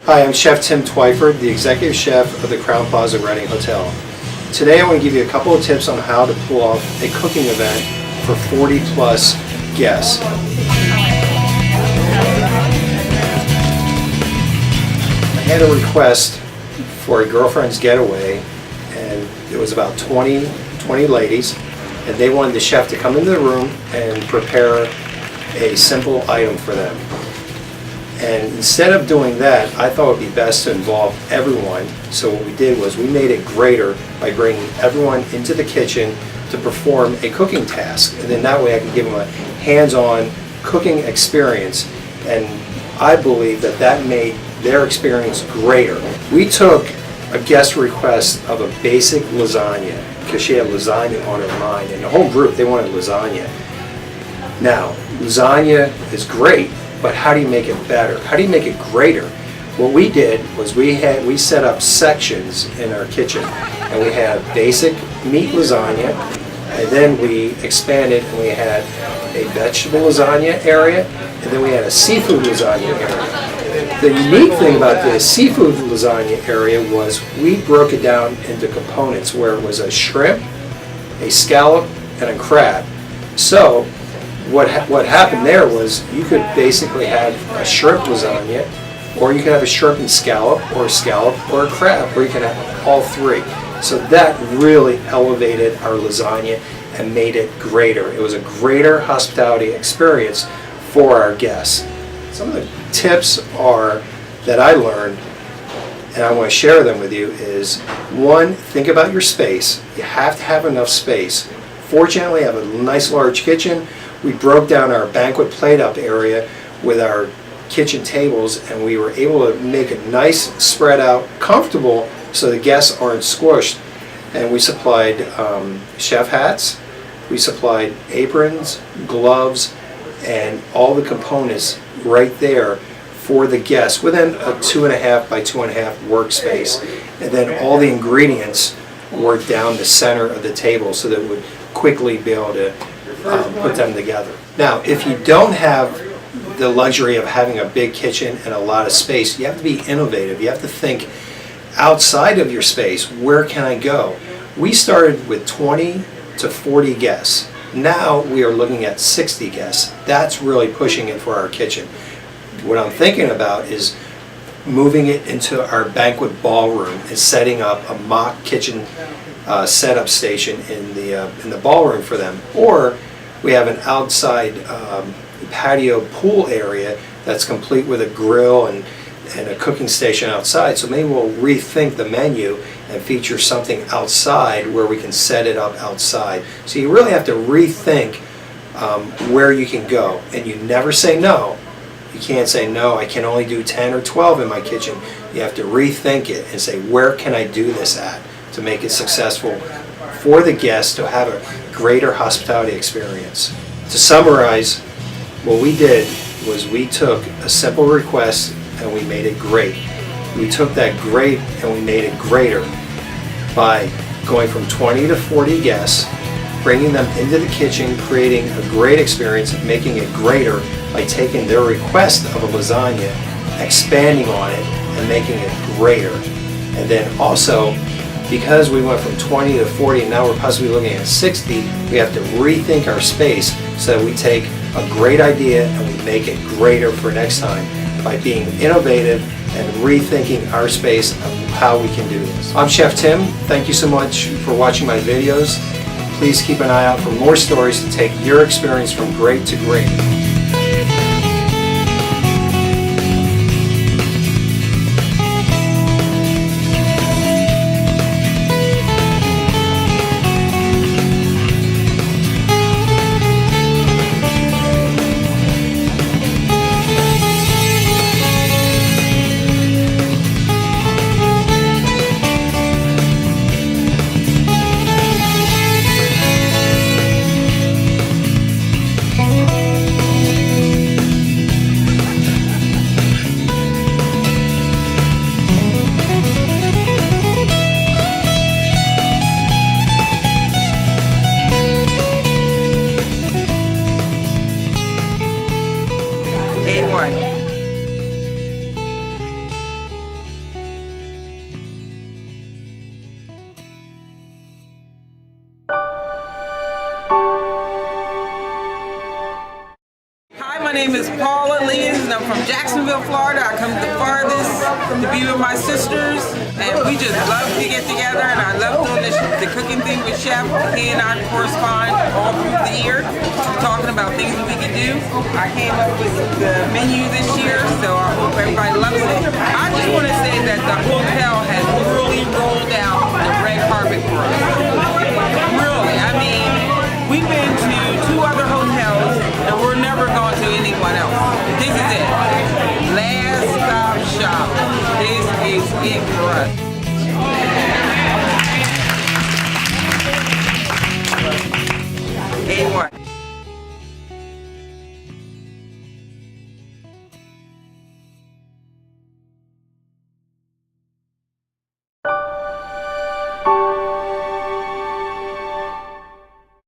Hi, I'm Chef Tim Twifrord, the Executive Chef of the Crown Plaza Reading Hotel. Today I want to give you a couple of tips on how to pull off a cooking event for 40 plus guests. I had a request for a girlfriend's getaway, and it was about 20 ladies, and they wanted the chef to come into the room and prepare a simple item for them. And instead of doing that, I thought it would be best to involve everyone. So what we did was we made it greater by bringing everyone into the kitchen to perform a cooking task. And then that way I could give them a hands-on cooking experience. And I believe that that made their experience greater. We took a guest request of a basic lasagna, because she had lasagna on her mind, and the whole group, they wanted lasagna. Now, lasagna is great, but how do you make it better? How do you make it greater? What we did was we set up sections in our kitchen, and we had basic meat lasagna, and then we expanded and we had a vegetable lasagna area, and then we had a seafood lasagna area. The unique thing about the seafood lasagna area was we broke it down into components where it was a shrimp, a scallop, and a crab. So what happened there was you could basically have a shrimp lasagna, or you could have a shrimp and scallop, or a scallop, or a crab, or you can have all three. So that really elevated our lasagna and made it greater. It was a greater hospitality experience for our guests. Some of the tips that I learned, and I want to share them with you, is one, think about your space. You have to have enough space. Fortunately, I have a nice large kitchen. We broke down our banquet plate-up area with our kitchen tables, and we were able to make it nice, spread out, comfortable, so the guests aren't squished. And we supplied chef hats, we supplied aprons, gloves, and all the components right there for the guests within a 2.5 by 2.5 workspace. And then all the ingredients were down the center of the table so that it would quickly be able to put them together. Now, if you don't have the luxury of having a big kitchen and a lot of space, you have to be innovative. You have to think outside of your space. Where can I go? We started with 20 to 40 guests. Now we are looking at 60 guests. That's really pushing it for our kitchen. What I'm thinking about is moving it into our banquet ballroom and setting up a mock kitchen setup station in the ballroom for them. Or we have an outside patio pool area that's complete with a grill and a cooking station outside. So maybe we'll rethink the menu and feature something outside where we can set it up outside. So you really have to rethink where you can go. And you never say no. You can't say no, I can only do 10 or 12 in my kitchen. You have to rethink it and say, where can I do this at to make it successful for the guests to have a greater hospitality experience. To summarize, what we did was we took a simple request and we made it great. We took that great and we made it greater by going from 20 to 40 guests, bringing them into the kitchen, creating a great experience, making it greater by taking their request of a lasagna, expanding on it, and making it greater. And then also, because we went from 20 to 40 and now we're possibly looking at 60, we have to rethink our space so that we take a great idea and we make it greater for next time by being innovative and rethinking our space of how we can do this. I'm Chef Tim. Thank you so much for watching my videos. Please keep an eye out for more stories to take your experience from great to great. name is Paula Dee, and I'm from Jacksonville, Florida. I come the farthest to be with my sisters, and we just love to get together, and I love doing the cooking thing with Chef. He and I correspond all through the year, talking about things that we can do. I came up with the menu this year, so I hope everybody loves it. I just want to say that the whole